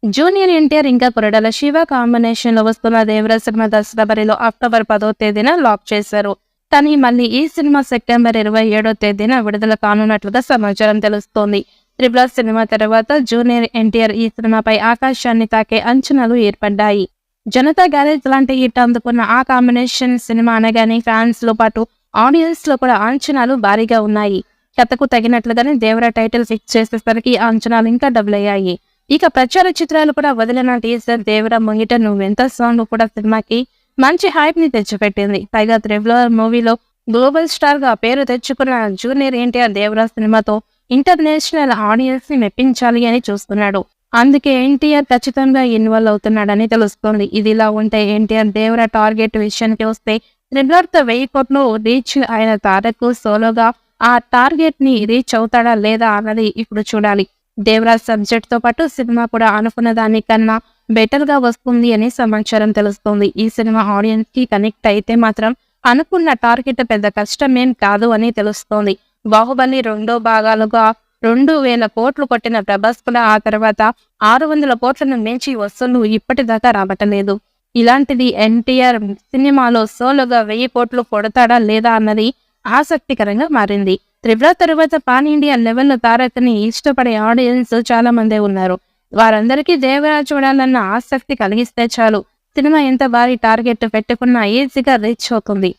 Junior NTR ఇంకా Koratala Shiva combination లో వస్తున్న దేవర సినిమా దసరా బరిలో అక్టోబర్ 10వ తేదీన లాక్ చేశారు. కానీ మళ్ళీ ఈ సినిమా సెప్టెంబర్ 27వ తేదీన విడుదల కానున్నట్లుగా సమాచారం తెలుస్తోంది. త్రిబుల్ సినిమా తర్వాత జూనియర్ ఎన్టీఆర్ ఈ సినిమాపై ఆకాశాన్ని తాకే అంచనాలు ఏర్పడ్డాయి. జనతా గ్యారేజ్ లాంటి హిట్ అందుకున్న ఆ కాంబినేషన్ సినిమా అనగానే ఫ్యాన్స్ లో పాటు ఆడియన్స్ లో కూడా అంచనాలు భారీగా ఉన్నాయి. కథకు తగినట్లుగానే దేవర టైటిల్ ఫిక్స్ చేసేసరికి ఆ అంచనాలు ఇంకా డబుల్ అయ్యాయి. ఇక ప్రచార చిత్రాలు కూడా వదిలిన టీజర్ దేవర ముంగిట నువ్వెంత సాంగ్ కూడా సినిమాకి మంచి హైప్ ని తెచ్చిపెట్టింది. పైగా త్రిబులర్ మూవీలో గ్లోబల్ స్టార్ గా పేరు తెచ్చుకున్న జూనియర్ ఎన్టీఆర్ దేవర సినిమాతో ఇంటర్నేషనల్ ఆడియన్స్ ని మెప్పించాలి అని చూస్తున్నాడు. అందుకే ఎన్టీఆర్ ఖచ్చితంగా ఇన్వాల్వ్ అవుతున్నాడని తెలుస్తోంది. ఇదిలా ఉంటే ఎన్టీఆర్ దేవర టార్గెట్ విషయానికి వస్తే త్రిబులర్ తో 1000 కోట్లు రీచ్ అయిన తారక్ సోలోగా ఆ టార్గెట్ ని రీచ్ అవుతాడా లేదా అన్నది ఇప్పుడు చూడాలి. దేవరాజ్ సబ్జెక్ట్ తో పాటు సినిమా కూడా అనుకున్న దానికన్నా బెటర్ గా వస్తుంది అని సమాచారం తెలుస్తోంది. ఈ సినిమా ఆడియన్స్ కి కనెక్ట్ అయితే మాత్రం అనుకున్న టార్గెట్ పెద్ద కష్టమేం కాదు అని తెలుస్తోంది. బాహుబలి 2 భాగాలుగా 2000 కోట్లు కొట్టిన ప్రభాస్ కూడా ఆ తర్వాత 600 కోట్లను మించి వసూళ్లు ఇప్పటిదాకా రాబట్టలేదు. ఇలాంటిది ఎన్టీఆర్ సినిమాలో సోలోగా 1000 కోట్లు కొడతాడా లేదా అన్నది ఆసక్తికరంగా మారింది. త్రిబులర్ తరువాత పాన్ ఇండియా లెవెల్లో తారక్ ని ఇష్టపడే ఆడియన్స్ చాలా మందే ఉన్నారు. వారందరికీ దేవరా చూడాలన్న ఆసక్తి కలిగిస్తే చాలు సినిమా ఎంత భారీ టార్గెట్ పెట్టుకున్నా ఈజీగా రీచ్ అవుతుంది.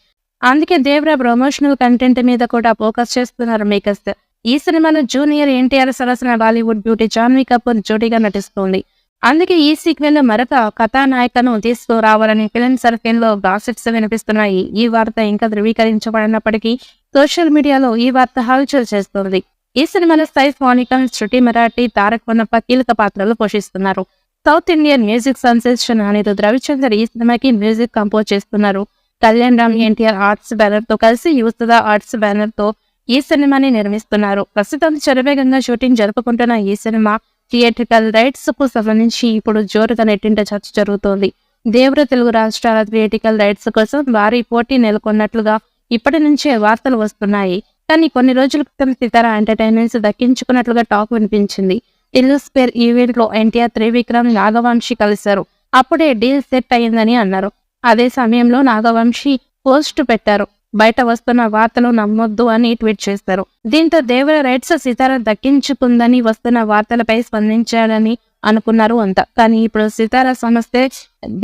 అందుకే దేవరా ప్రమోషనల్ కంటెంట్ మీద కూడా ఫోకస్ చేస్తున్నారు మేకర్స్. ఈ సినిమాలో జూనియర్ ఎన్టీఆర్ సరసన బాలీవుడ్ బ్యూటీ జాన్వీ కపూర్ జోడీగా నటిస్తోంది. అందుకే ఈ సీక్వెల్ లో మరొక కథానాయికను తీసుకురావాలని ఫిల్మ్ సర్కిల్ లో గాసిప్స్ వినిపిస్తున్నాయి. ఈ వార్త ఇంకా ధృవీకరించబడినప్పటికీ సోషల్ మీడియాలో ఈ వార్త హల్చల్ చేస్తోంది. ఈ సినిమాలో సైఫ్ మానికన్, శృతి మరాఠీ, తారక్ వన్నప్ప కీలక పాత్రలు పోషిస్తున్నారు. South Indian music sensation Anirudh Ravichander ఈ సినిమాకి మ్యూజిక్ కంపోజ్ చేస్తున్నారు. కళ్యాణ్ రామ్ ఎన్టీఆర్ ఆర్ట్స్ బ్యానర్ తో కలిసి యువసుధ ఆర్ట్స్ బ్యానర్ తో ఈ సినిమాని నిర్మిస్తున్నారు. ప్రస్తుతం శరవేగంగా షూటింగ్ జరుపుకుంటున్న ఈ సినిమా థియేట్రికల్ రైట్స్ కు సంబంధించి ఇప్పుడు జోరుగా నెట్టింట చర్చ జరుగుతోంది. దేవర తెలుగు రాష్ట్రాల థియేట్రికల్ రైట్స్ కోసం భారీ పోటీ నెలకొన్నట్లుగా ఇప్పటి నుంచే వార్తలు వస్తున్నాయి. కానీ కొన్ని రోజుల క్రితం సితారా ఎంటర్టైన్మెంట్స్ దక్కించుకున్నట్లుగా టాక్ వినిపించింది. టిల్లు స్క్వేర్ ఈవెంట్ లో ఎన్టీఆర్, త్రివిక్రమ్, నాగవంశీ కలిశారు. అప్పుడే డీల్ సెట్ అయ్యిందని అన్నారు. అదే సమయంలో నాగవంశీ పోస్ట్ పెట్టారు. బయట వస్తున్న వార్తలు నమ్మొద్దు అని ట్వీట్ చేశారు. దీంతో దేవర రైట్స్ సితారా దక్కించుకుందని వస్తున్న వార్తలపై స్పందించాలని అనుకున్నారు అంతా. కానీ ఇప్పుడు సితారా సంస్థే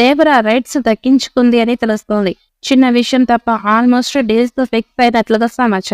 దేవర రైట్స్ దక్కించుకుంది అని తెలుస్తోంది. చిన్న విషయం తప్ప ఆల్మోస్ట్ డీల్స్ తో ఫిక్స్ అయినట్లుగా సమాచారం.